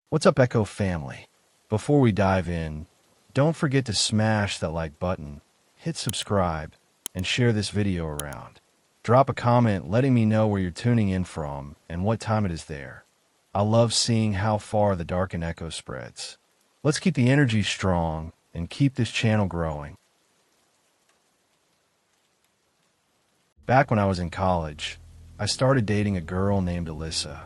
What's up, Echo family? Before we dive in, don't forget to smash that like button, hit subscribe, and share this video around. Drop a comment letting me know where you're tuning in from and what time it is there. I love seeing how far the Darkened Echo spreads. Let's keep the energy strong and keep this channel growing. Back when I was in college, I started dating a girl named Alyssa.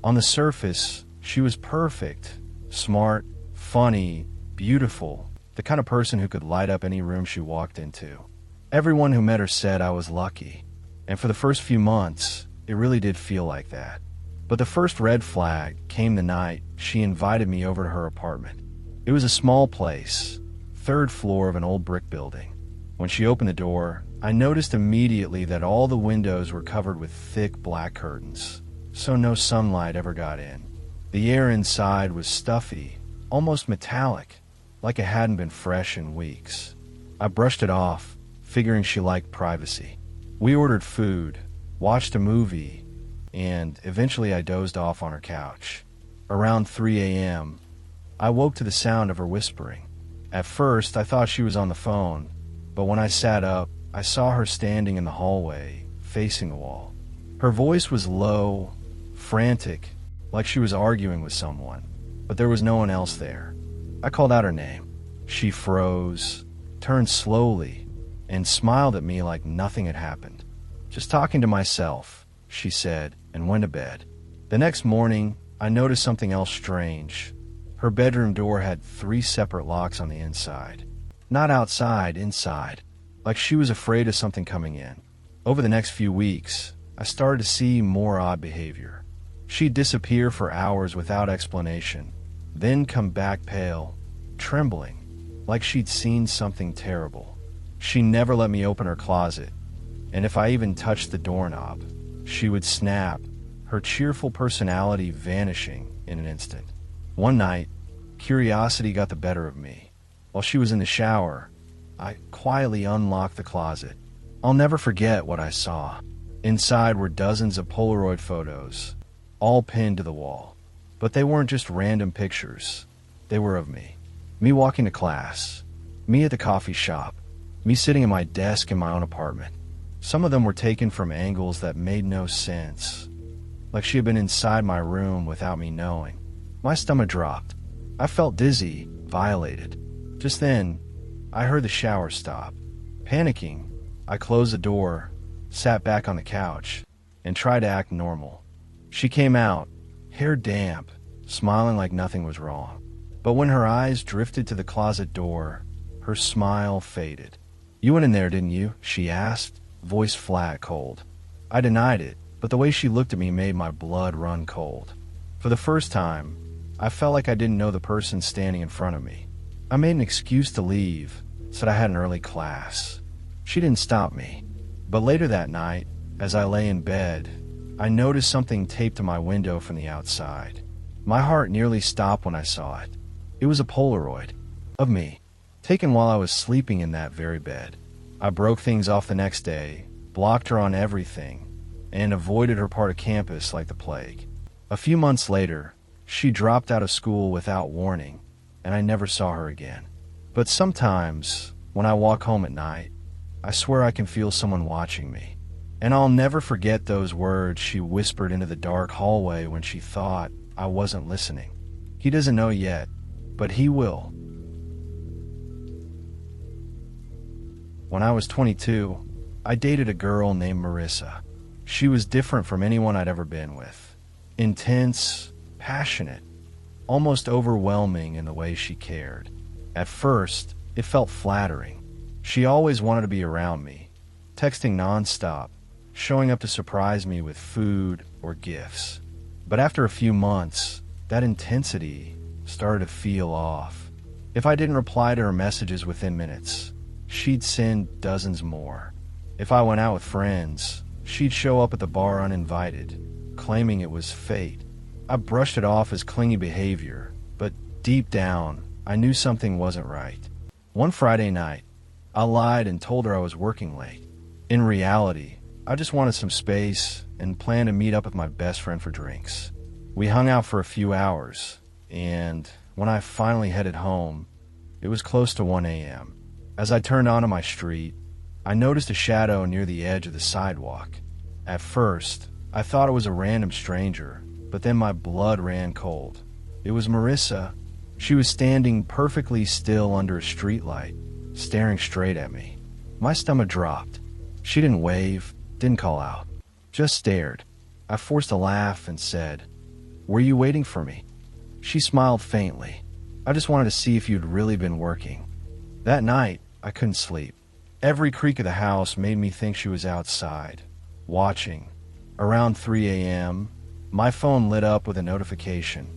On the surface, she was perfect, smart, funny, beautiful, the kind of person who could light up any room she walked into. Everyone who met her said I was lucky, and for the first few months, it really did feel like that. But the first red flag came the night she invited me over to her apartment. It was a small place, third floor of an old brick building. When she opened the door, I noticed immediately that all the windows were covered with thick black curtains, so no sunlight ever got in. The air inside was stuffy, almost metallic, like it hadn't been fresh in weeks. I brushed it off, figuring she liked privacy. We ordered food, watched a movie, and eventually I dozed off on her couch. Around 3 a.m., I woke to the sound of her whispering. At first, I thought she was on the phone, but when I sat up, I saw her standing in the hallway, facing the wall. Her voice was low, frantic, like she was arguing with someone, but there was no one else there. I called out her name. She froze, turned slowly, and smiled at me like nothing had happened. "Just talking to myself," she said, and went to bed. The next morning, I noticed something else strange. Her bedroom door had 3 separate locks on the inside. Not outside, inside, like she was afraid of something coming in. Over the next few weeks, I started to see more odd behavior. She'd disappear for hours without explanation, then come back pale, trembling, like she'd seen something terrible. She never let me open her closet, and if I even touched the doorknob, she would snap, her cheerful personality vanishing in an instant. One night, curiosity got the better of me. While she was in the shower, I quietly unlocked the closet. I'll never forget what I saw. Inside were dozens of Polaroid photos, all pinned to the wall. But they weren't just random pictures. They were of me. Me walking to class, me at the coffee shop, me sitting at my desk in my own apartment. Some of them were taken from angles that made no sense, like she had been inside my room without me knowing. My stomach dropped. I felt dizzy, violated. Just then, I heard the shower stop. Panicking, I closed the door, sat back on the couch, and tried to act normal. She came out, hair damp, smiling like nothing was wrong. But when her eyes drifted to the closet door, her smile faded. "You went in there, didn't you?" she asked, voice flat, cold. I denied it, but the way she looked at me made my blood run cold. For the first time, I felt like I didn't know the person standing in front of me. I made an excuse to leave, said I had an early class. She didn't stop me. But later that night, as I lay in bed, I noticed something taped to my window from the outside. My heart nearly stopped when I saw it. It was a Polaroid of me, taken while I was sleeping in that very bed. I broke things off the next day, blocked her on everything, and avoided her part of campus like the plague. A few months later, she dropped out of school without warning, and I never saw her again. But sometimes, when I walk home at night, I swear I can feel someone watching me. And I'll never forget those words she whispered into the dark hallway when she thought I wasn't listening. "He doesn't know yet, but he will." When I was 22, I dated a girl named Marissa. She was different from anyone I'd ever been with. Intense, passionate, almost overwhelming in the way she cared. At first, it felt flattering. She always wanted to be around me, texting nonstop, showing up to surprise me with food or gifts. But after a few months, that intensity started to feel off. If I didn't reply to her messages within minutes, she'd send dozens more. If I went out with friends, she'd show up at the bar uninvited, claiming it was fate. I brushed it off as clingy behavior, but deep down, I knew something wasn't right. One Friday night, I lied and told her I was working late. In reality, I just wanted some space and planned to meet up with my best friend for drinks. We hung out for a few hours, and when I finally headed home, it was close to 1 a.m. As I turned onto my street, I noticed a shadow near the edge of the sidewalk. At first, I thought it was a random stranger, but then my blood ran cold. It was Marissa. She was standing perfectly still under a streetlight, staring straight at me. My stomach dropped. She didn't wave, didn't call out, just stared. I forced a laugh and said, "Were you waiting for me?" She smiled faintly. "I just wanted to see if you'd really been working." That night, I couldn't sleep. Every creak of the house made me think she was outside, watching. Around 3 a.m., my phone lit up with a notification,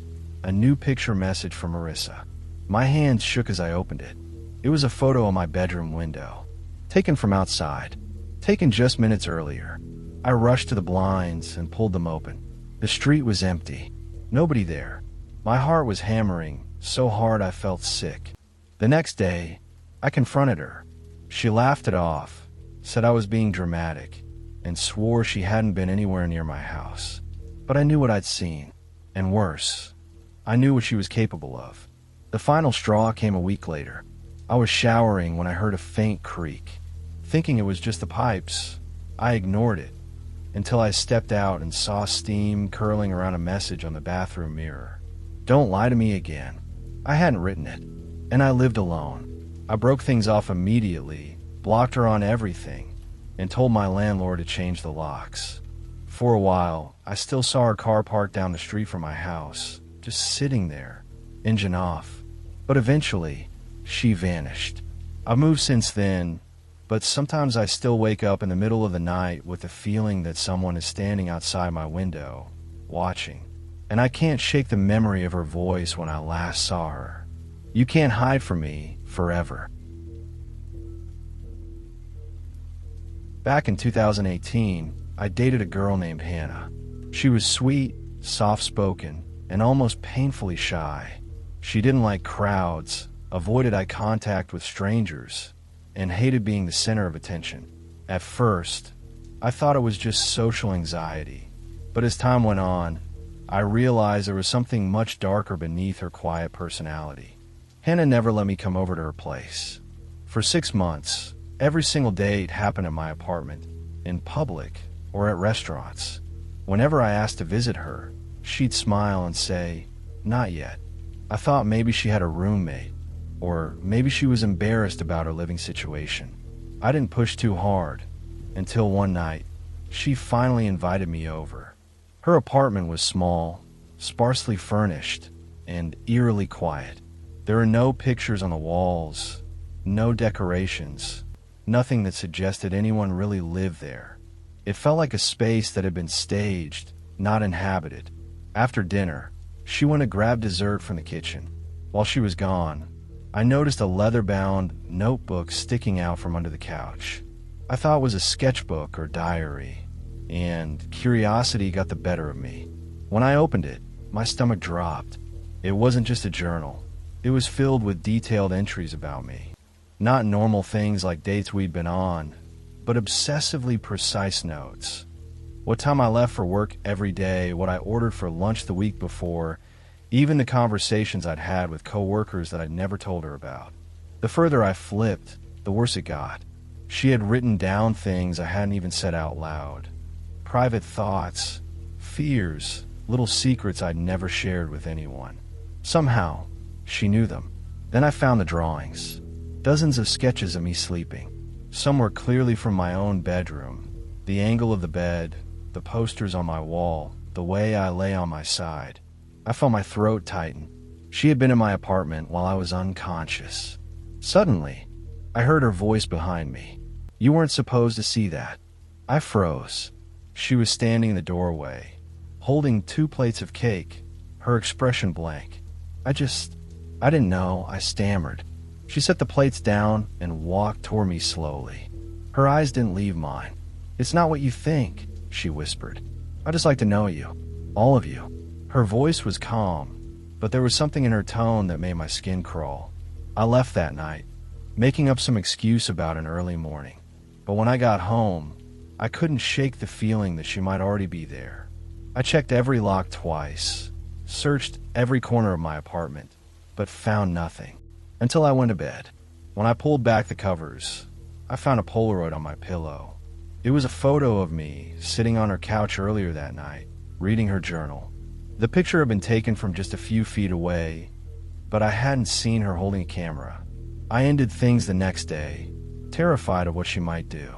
a new picture message from Marissa. My hands shook as I opened it. It was a photo of my bedroom window, taken from outside, taken just minutes earlier. I rushed to the blinds and pulled them open. The street was empty, nobody there. My heart was hammering so hard I felt sick. The next day, I confronted her. She laughed it off, said I was being dramatic, and swore she hadn't been anywhere near my house. But I knew what I'd seen, and worse, I knew what she was capable of. The final straw came a week later. I was showering when I heard a faint creak. Thinking it was just the pipes, I ignored it until I stepped out and saw steam curling around a message on the bathroom mirror. "Don't lie to me again." I hadn't written it, and I lived alone. I broke things off immediately, blocked her on everything, and told my landlord to change the locks. For a while, I still saw her car parked down the street from my house, just sitting there, engine off. But eventually, she vanished. I've moved since then, but sometimes I still wake up in the middle of the night with the feeling that someone is standing outside my window, watching. And I can't shake the memory of her voice when I last saw her. "You can't hide from me forever." Back in 2018, I dated a girl named Hannah. She was sweet, soft-spoken, and almost painfully shy. She didn't like crowds, avoided eye contact with strangers, and hated being the center of attention. At first, I thought it was just social anxiety, but as time went on, I realized there was something much darker beneath her quiet personality. Hannah never let me come over to her place. For 6 months, every single date happened at my apartment, in public, or at restaurants. Whenever I asked to visit her, she'd smile and say, "Not yet." I thought maybe she had a roommate, or maybe she was embarrassed about her living situation. I didn't push too hard, until one night, she finally invited me over. Her apartment was small, sparsely furnished, and eerily quiet. There were no pictures on the walls, no decorations, nothing that suggested anyone really lived there. It felt like a space that had been staged, not inhabited. After dinner, she went to grab dessert from the kitchen. While she was gone, I noticed a leather-bound notebook sticking out from under the couch. I thought it was a sketchbook or diary, and curiosity got the better of me. When I opened it, my stomach dropped. It wasn't just a journal. It was filled with detailed entries about me. Not normal things like dates we'd been on, but obsessively precise notes. What time I left for work every day, what I ordered for lunch the week before, even the conversations I'd had with coworkers that I'd never told her about. The further I flipped, the worse it got. She had written down things I hadn't even said out loud. Private thoughts, fears, little secrets I'd never shared with anyone. Somehow, she knew them. Then I found the drawings. Dozens of sketches of me sleeping. Some were clearly from my own bedroom. The angle of the bed, the posters on my wall, the way I lay on my side. I felt my throat tighten. She had been in my apartment while I was unconscious. Suddenly, I heard her voice behind me. "You weren't supposed to see that." I froze. She was standing in the doorway, holding 2 plates of cake, her expression blank. I didn't know, I stammered. She set the plates down and walked toward me slowly. Her eyes didn't leave mine. "It's not what you think," she whispered. "I'd just like to know you. All of you." Her voice was calm, but there was something in her tone that made my skin crawl. I left that night, making up some excuse about an early morning. But when I got home, I couldn't shake the feeling that she might already be there. I checked every lock twice, searched every corner of my apartment, but found nothing. Until I went to bed. When I pulled back the covers, I found a Polaroid on my pillow. It was a photo of me sitting on her couch earlier that night, reading her journal. The picture had been taken from just a few feet away, but I hadn't seen her holding a camera. I ended things the next day, terrified of what she might do.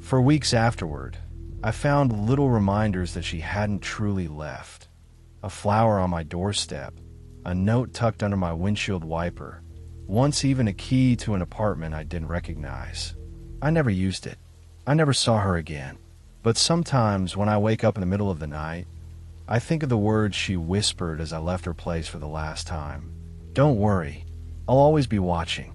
For weeks afterward, I found little reminders that she hadn't truly left. A flower on my doorstep, a note tucked under my windshield wiper, once even a key to an apartment I didn't recognize. I never used it. I never saw her again. But sometimes when I wake up in the middle of the night, I think of the words she whispered as I left her place for the last time. Don't worry, I'll always be watching.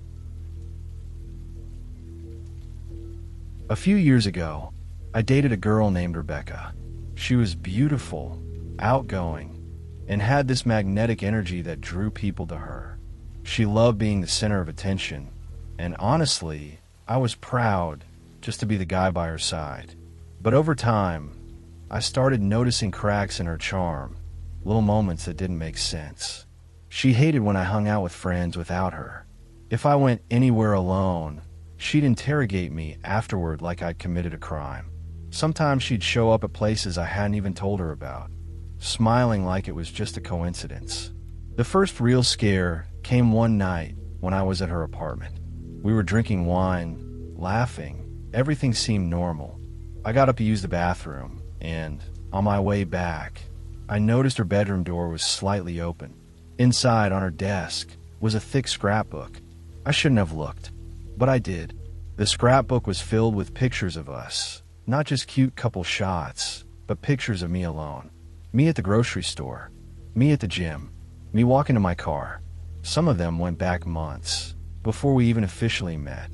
A few years ago, I dated a girl named Rebecca. She was beautiful, outgoing, and had this magnetic energy that drew people to her. She loved being the center of attention, and honestly, I was proud just to be the guy by her side. But over time, I started noticing cracks in her charm, little moments that didn't make sense. She hated when I hung out with friends without her. If I went anywhere alone, she'd interrogate me afterward like I'd committed a crime. Sometimes she'd show up at places I hadn't even told her about, smiling like it was just a coincidence. The first real scare came one night when I was at her apartment. We were drinking wine, laughing. Everything seemed normal. I got up to use the bathroom, and on my way back, I noticed her bedroom door was slightly open. Inside, on her desk, was a thick scrapbook. I shouldn't have looked, but I did. The scrapbook was filled with pictures of us, not just cute couple shots, but pictures of me alone. Me at the grocery store, me at the gym, me walking to my car. Some of them went back months, before we even officially met.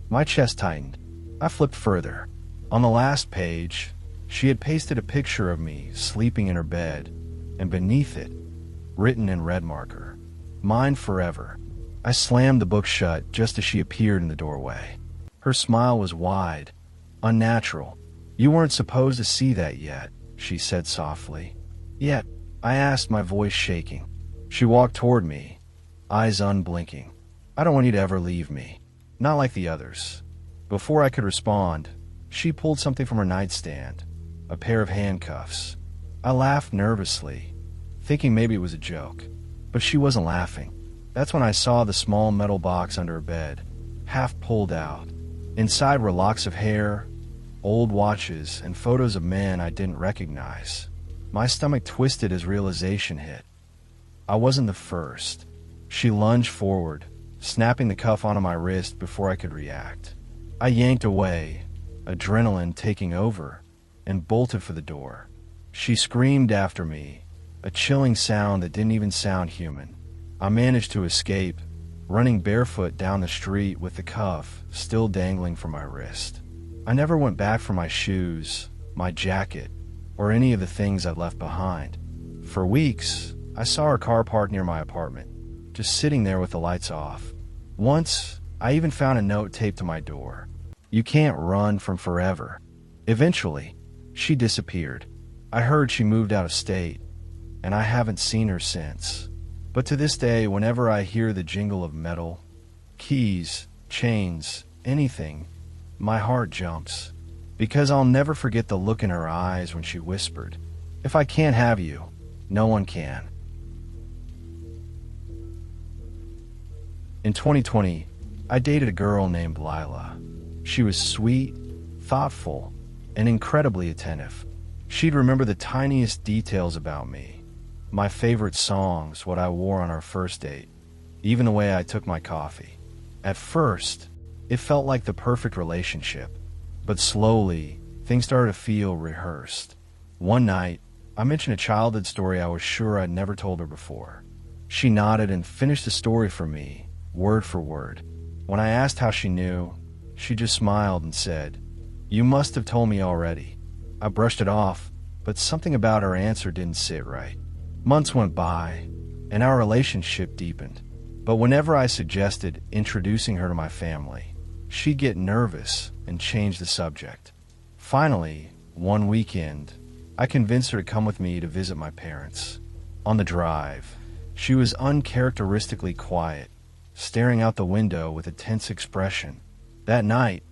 My chest tightened. I flipped further. On the last page, she had pasted a picture of me sleeping in her bed, and beneath it, written in red marker, "Mine forever." I slammed the book shut just as she appeared in the doorway. Her smile was wide, unnatural. "You weren't supposed to see that yet," she said softly. "Yet," I asked, my voice shaking. She walked toward me, eyes unblinking. "I don't want you to ever leave me. Not like the others." Before I could respond, she pulled something from her nightstand, a pair of handcuffs. I laughed nervously, thinking maybe it was a joke, but she wasn't laughing. That's when I saw the small metal box under her bed, half pulled out. Inside were locks of hair, old watches, and photos of men I didn't recognize. My stomach twisted as realization hit. I wasn't the first. She lunged forward, snapping the cuff onto my wrist before I could react. I yanked away, adrenaline taking over, and bolted for the door. She screamed after me, a chilling sound that didn't even sound human. I managed to escape, running barefoot down the street with the cuff still dangling from my wrist. I never went back for my shoes, my jacket, or any of the things I'd left behind. For weeks, I saw her car parked near my apartment, just sitting there with the lights off. Once, I even found a note taped to my door. "You can't run from forever." Eventually, she disappeared. I heard she moved out of state, and I haven't seen her since. But to this day, whenever I hear the jingle of metal, keys, chains, anything, my heart jumps. Because I'll never forget the look in her eyes when she whispered, "If I can't have you, no one can." In 2020, I dated a girl named Lila. She was sweet, thoughtful, and incredibly attentive. She'd remember the tiniest details about me, my favorite songs, what I wore on our first date, even the way I took my coffee. At first, it felt like the perfect relationship, but slowly, things started to feel rehearsed. One night, I mentioned a childhood story I was sure I'd never told her before. She nodded and finished the story for me, word for word. When I asked how she knew, she just smiled and said, "You must have told me already." I brushed it off, but something about her answer didn't sit right. Months went by, and our relationship deepened. But whenever I suggested introducing her to my family, she'd get nervous and change the subject. Finally, one weekend, I convinced her to come with me to visit my parents. On the drive, she was uncharacteristically quiet, staring out the window with a tense expression. That night,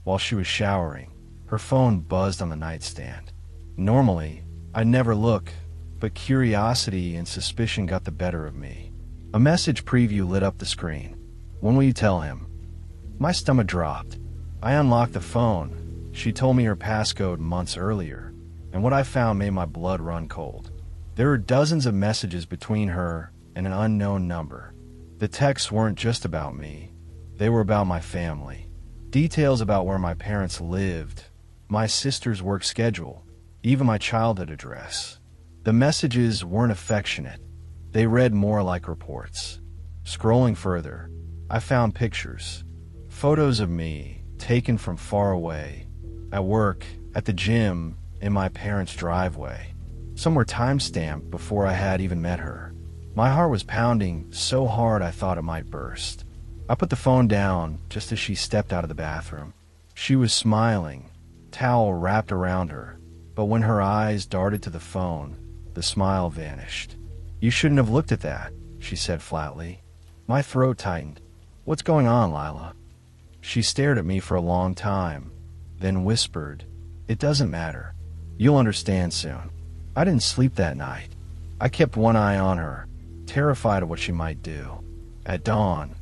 while she was showering, her phone buzzed on the nightstand. Normally, I'd never look, but curiosity and suspicion got the better of me. A message preview lit up the screen. "When will you tell him?" My stomach dropped. I unlocked the phone. She told me her passcode months earlier, and what I found made my blood run cold. There were dozens of messages between her and an unknown number. The texts weren't just about me. They were about my family. Details about where my parents lived, my sister's work schedule, even my childhood address. The messages weren't affectionate. They read more like reports. Scrolling further, I found pictures. Photos of me, taken from far away, at work, at the gym, in my parents' driveway. Some were time-stamped before I had even met her. My heart was pounding so hard I thought it might burst. I put the phone down just as she stepped out of the bathroom. She was smiling, towel wrapped around her, but when her eyes darted to the phone, the smile vanished. "You shouldn't have looked at that," she said flatly. My throat tightened. "What's going on, Lila?" She stared at me for a long time, then whispered, "It doesn't matter. You'll understand soon." I didn't sleep that night. I kept one eye on her, terrified of what she might do. At dawn,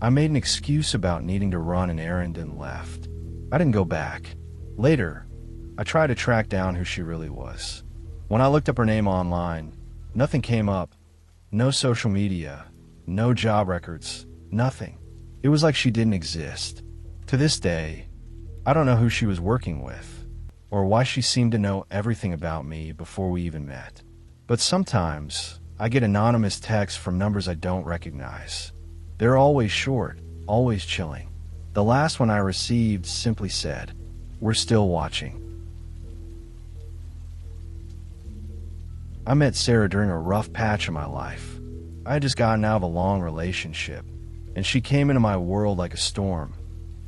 I made an excuse about needing to run an errand and left. I didn't go back. Later, I tried to track down who she really was. When I looked up her name online, nothing came up. No social media, no job records, nothing. It was like she didn't exist. To this day, I don't know who she was working with, or why she seemed to know everything about me before we even met. But sometimes, I get anonymous texts from numbers I don't recognize. They're always short, always chilling. The last one I received simply said, "We're still watching." I met Sarah during a rough patch in my life. I had just gotten out of a long relationship, and she came into my world like a storm.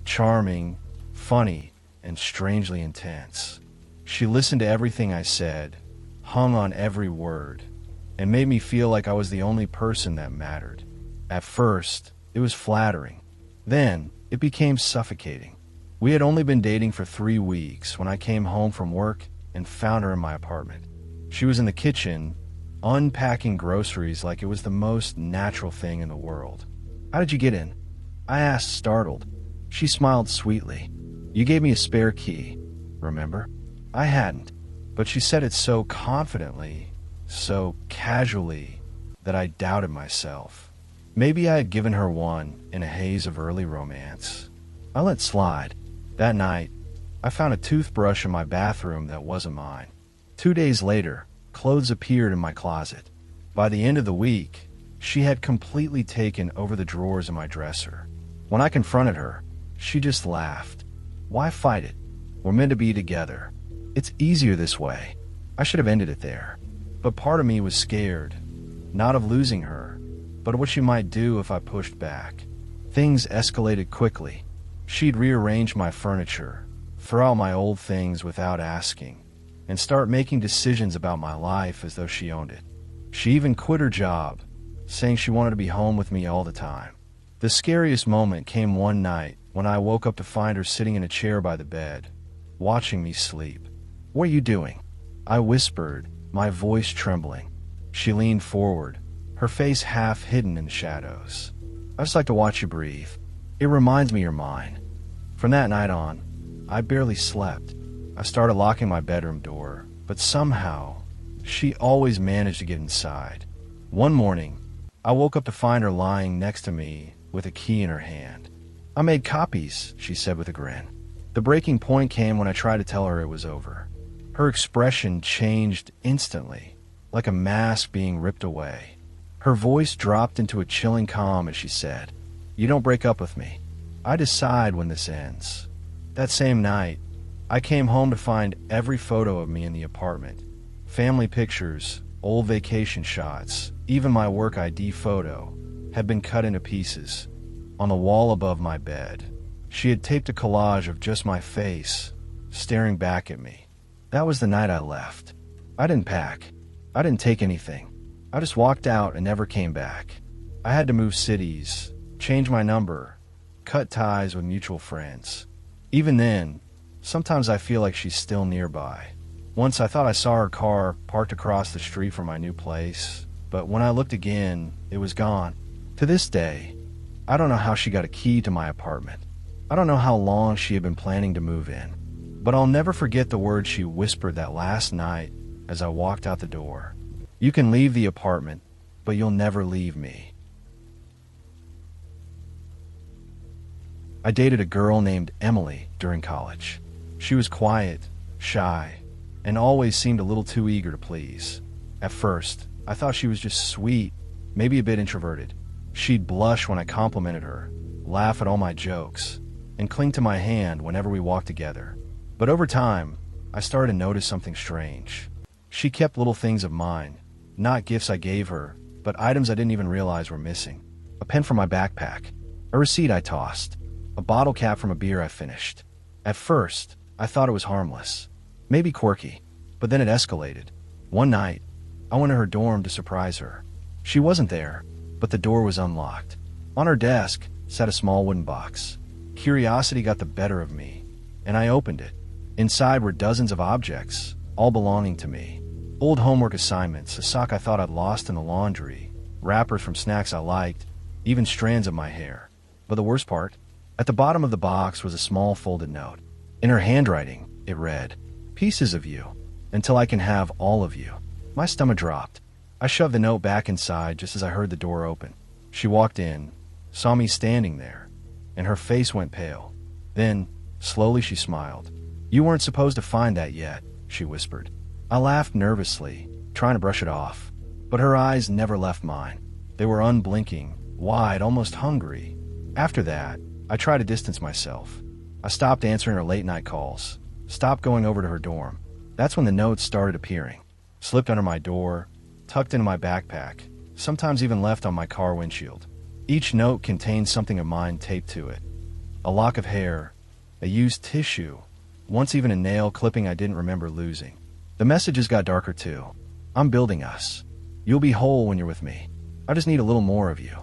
Charming, funny, and strangely intense. She listened to everything I said, hung on every word, and made me feel like I was the only person that mattered. At first, it was flattering. Then, it became suffocating. We had only been dating for 3 weeks when I came home from work and found her in my apartment. She was in the kitchen, unpacking groceries like it was the most natural thing in the world. "How did you get in?" I asked, startled. She smiled sweetly. "You gave me a spare key, remember?" I hadn't, but she said it so confidently, so casually, that I doubted myself. Maybe I had given her one in a haze of early romance. I let slide. That night, I found a toothbrush in my bathroom that wasn't mine. 2 days later, clothes appeared in my closet. By the end of the week, she had completely taken over the drawers in my dresser. When I confronted her, she just laughed. "Why fight it? We're meant to be together. It's easier this way." I should have ended it there. But part of me was scared, not of losing her, but of what she might do if I pushed back. Things escalated quickly. She'd rearrange my furniture, throw out my old things without asking, and start making decisions about my life as though she owned it. She even quit her job, saying she wanted to be home with me all the time. The scariest moment came one night when I woke up to find her sitting in a chair by the bed, watching me sleep. "What are you doing?" I whispered, my voice trembling. She leaned forward, her face half hidden in the shadows. "I just like to watch you breathe. It reminds me you're mine." From that night on, I barely slept. I started locking my bedroom door, but somehow, she always managed to get inside. One morning, I woke up to find her lying next to me with a key in her hand. "I made copies," she said with a grin. The breaking point came when I tried to tell her it was over. Her expression changed instantly, like a mask being ripped away. Her voice dropped into a chilling calm as she said, "You don't break up with me. I decide when this ends." That same night, I came home to find every photo of me in the apartment. Family pictures, old vacation shots, even my work ID photo, had been cut into pieces. On the wall above my bed, she had taped a collage of just my face, staring back at me. That was the night I left. I didn't pack. I didn't take anything. I just walked out and never came back. I had to move cities, change my number, cut ties with mutual friends. Even then, sometimes I feel like she's still nearby. Once I thought I saw her car parked across the street from my new place, but when I looked again, it was gone. To this day, I don't know how she got a key to my apartment. I don't know how long she had been planning to move in, but I'll never forget the words she whispered that last night as I walked out the door. "You can leave the apartment, but you'll never leave me." I dated a girl named Emily during college. She was quiet, shy, and always seemed a little too eager to please. At first, I thought she was just sweet, maybe a bit introverted. She'd blush when I complimented her, laugh at all my jokes, and cling to my hand whenever we walked together. But over time, I started to notice something strange. She kept little things of mine, not gifts I gave her, but items I didn't even realize were missing. A pen from my backpack, a receipt I tossed, a bottle cap from a beer I finished. At first, I thought it was harmless, maybe quirky, but then it escalated. One night, I went to her dorm to surprise her. She wasn't there, but the door was unlocked. On her desk sat a small wooden box. Curiosity got the better of me, and I opened it. Inside were dozens of objects, all belonging to me. Old homework assignments, a sock I thought I'd lost in the laundry, wrappers from snacks I liked, even strands of my hair. But the worst part? At the bottom of the box was a small folded note. In her handwriting, it read, "Pieces of you, until I can have all of you." My stomach dropped. I shoved the note back inside just as I heard the door open. She walked in, saw me standing there, and her face went pale. Then, slowly she smiled. "You weren't supposed to find that yet," she whispered. I laughed nervously, trying to brush it off, but her eyes never left mine. They were unblinking, wide, almost hungry. After that, I tried to distance myself. I stopped answering her late-night calls, stopped going over to her dorm. That's when the notes started appearing. Slipped under my door, tucked into my backpack, sometimes even left on my car windshield. Each note contained something of mine taped to it. A lock of hair, a used tissue, once even a nail clipping I didn't remember losing. The messages got darker too. "I'm building us. You'll be whole when you're with me. I just need a little more of you."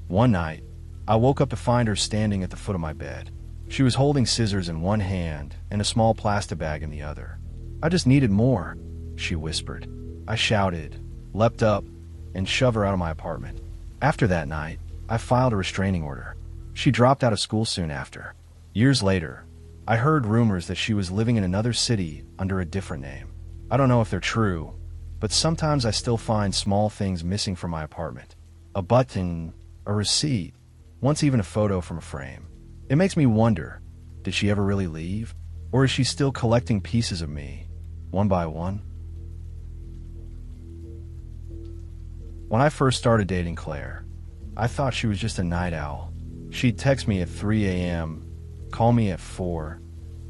One night, I woke up to find her standing at the foot of my bed. She was holding scissors in one hand and a small plastic bag in the other. "I just needed more," she whispered. I shouted, leapt up, and shoved her out of my apartment. After that night, I filed a restraining order. She dropped out of school soon after. Years later, I heard rumors that she was living in another city under a different name. I don't know if they're true, but sometimes I still find small things missing from my apartment. A button, a receipt, once even a photo from a frame. It makes me wonder, did she ever really leave? Or is she still collecting pieces of me, one by one? When I first started dating Claire, I thought she was just a night owl. She'd text me at 3 a.m., call me at 4,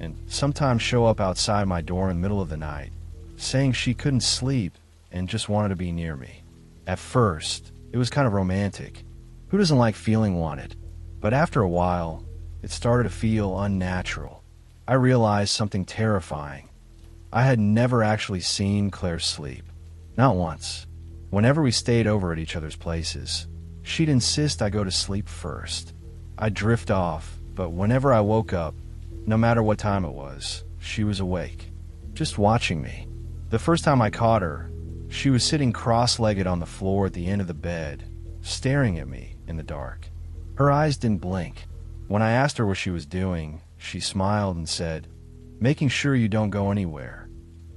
and sometimes show up outside my door in the middle of the night, saying she couldn't sleep and just wanted to be near me. At first, it was kind of romantic. Who doesn't like feeling wanted? But after a while, it started to feel unnatural. I realized something terrifying. I had never actually seen Claire sleep. Not once. Whenever we stayed over at each other's places, she'd insist I go to sleep first. I'd drift off, but whenever I woke up, no matter what time it was, she was awake, just watching me. The first time I caught her, she was sitting cross-legged on the floor at the end of the bed, staring at me in the dark. Her eyes didn't blink. When I asked her what she was doing, she smiled and said, "Making sure you don't go anywhere."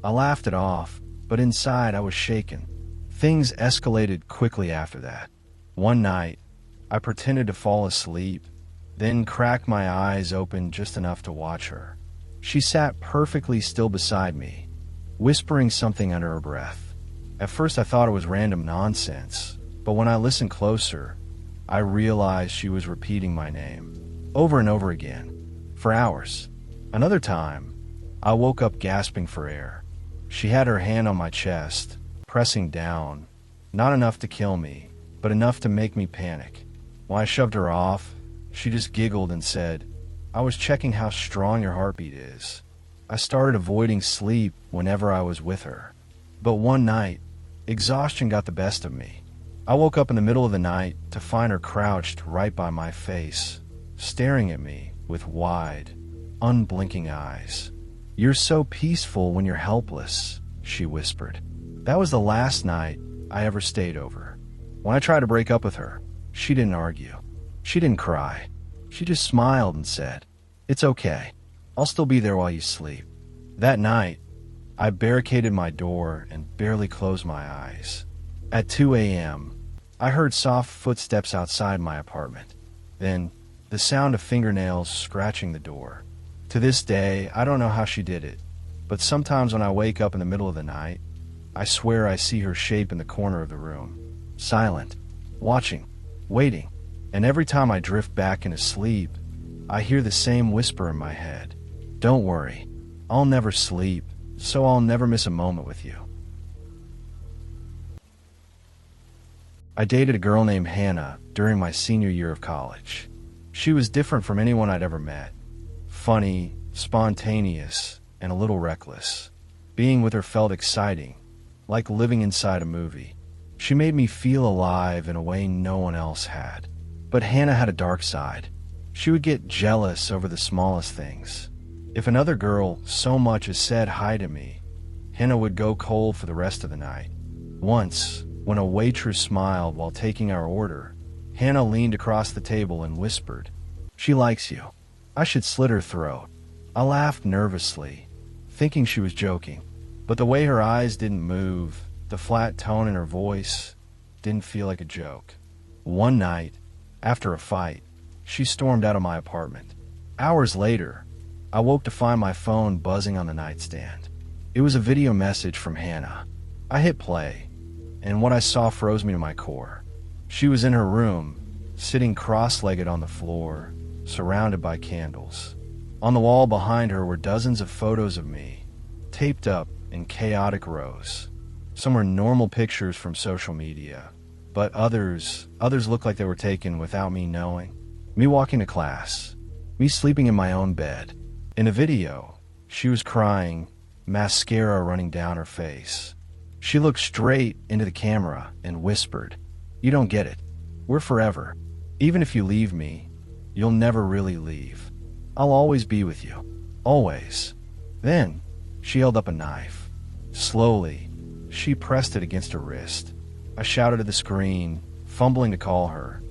I laughed it off, but inside I was shaken. Things escalated quickly after that. One night, I pretended to fall asleep, then cracked my eyes open just enough to watch her. She sat perfectly still beside me, whispering something under her breath. At first I thought it was random nonsense, but when I listened closer, I realized she was repeating my name, over and over again, for hours. Another time, I woke up gasping for air. She had her hand on my chest, pressing down, not enough to kill me, but enough to make me panic. When I shoved her off, she just giggled and said, "I was checking how strong your heartbeat is." I started avoiding sleep whenever I was with her. But one night, Exhaustion got the best of me. I woke up in the middle of the night to find her crouched right by my face, staring at me with wide, unblinking eyes. "You're so peaceful when you're helpless," she whispered. That was the last night I ever stayed over. When I tried to break up with her, she didn't argue. She didn't cry. She just smiled and said, "It's okay. I'll still be there while you sleep." That night, I barricaded my door and barely closed my eyes. At 2 a.m., I heard soft footsteps outside my apartment. Then, the sound of fingernails scratching the door. To this day, I don't know how she did it, but sometimes when I wake up in the middle of the night, I swear I see her shape in the corner of the room, silent, watching, waiting, and every time I drift back into sleep, I hear the same whisper in my head. "Don't worry, I'll never sleep, so I'll never miss a moment with you." I dated a girl named Hannah during my senior year of college. She was different from anyone I'd ever met. Funny, spontaneous, and a little reckless. Being with her felt exciting, like living inside a movie. She made me feel alive in a way no one else had. But Hannah had a dark side. She would get jealous over the smallest things. If another girl so much as said hi to me, Hannah would go cold for the rest of the night. Once, when a waitress smiled while taking our order, Hannah leaned across the table and whispered, "She likes you." I should slit her throat. I laughed nervously, thinking she was joking, but the way her eyes didn't move, the flat tone in her voice, didn't feel like a joke. One night, after a fight, she stormed out of my apartment. Hours later, I woke to find my phone buzzing on the nightstand. It was a video message from Hannah. I hit play, and what I saw froze me to my core. She was in her room, sitting cross-legged on the floor, surrounded by candles. On the wall behind her were dozens of photos of me, taped up in chaotic rows. Some were normal pictures from social media, but others looked like they were taken without me knowing. Me walking to class, me sleeping in my own bed. In the video, she was crying, mascara running down her face. She looked straight into the camera and whispered, "You don't get it. We're forever. Even if you leave me, you'll never really leave. I'll always be with you. Always." Then, she held up a knife. Slowly, she pressed it against her wrist. I shouted at the screen, fumbling to call her,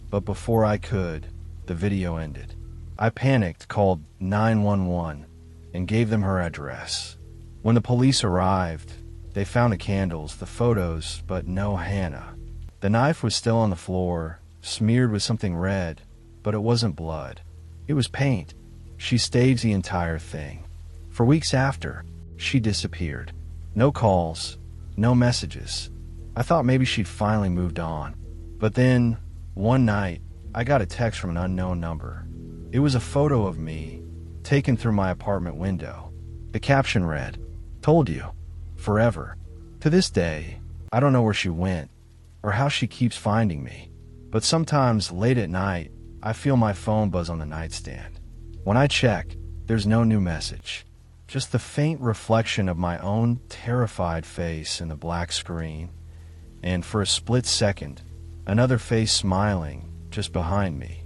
but before I could, the video ended. I panicked, called 911, and gave them her address. When the police arrived, they found the candles, the photos, but no Hannah. The knife was still on the floor, smeared with something red, but it wasn't blood. It was paint. She staged the entire thing. For weeks after, she disappeared. No calls, no messages. I thought maybe she'd finally moved on. But then, one night, I got a text from an unknown number. It was a photo of me, taken through my apartment window. The caption read, "Told you. Forever." To this day, I don't know where she went, or how she keeps finding me. But sometimes, late at night, I feel my phone buzz on the nightstand. When I check, there's no new message. Just the faint reflection of my own terrified face in the black screen. And for a split second, another face smiling just behind me.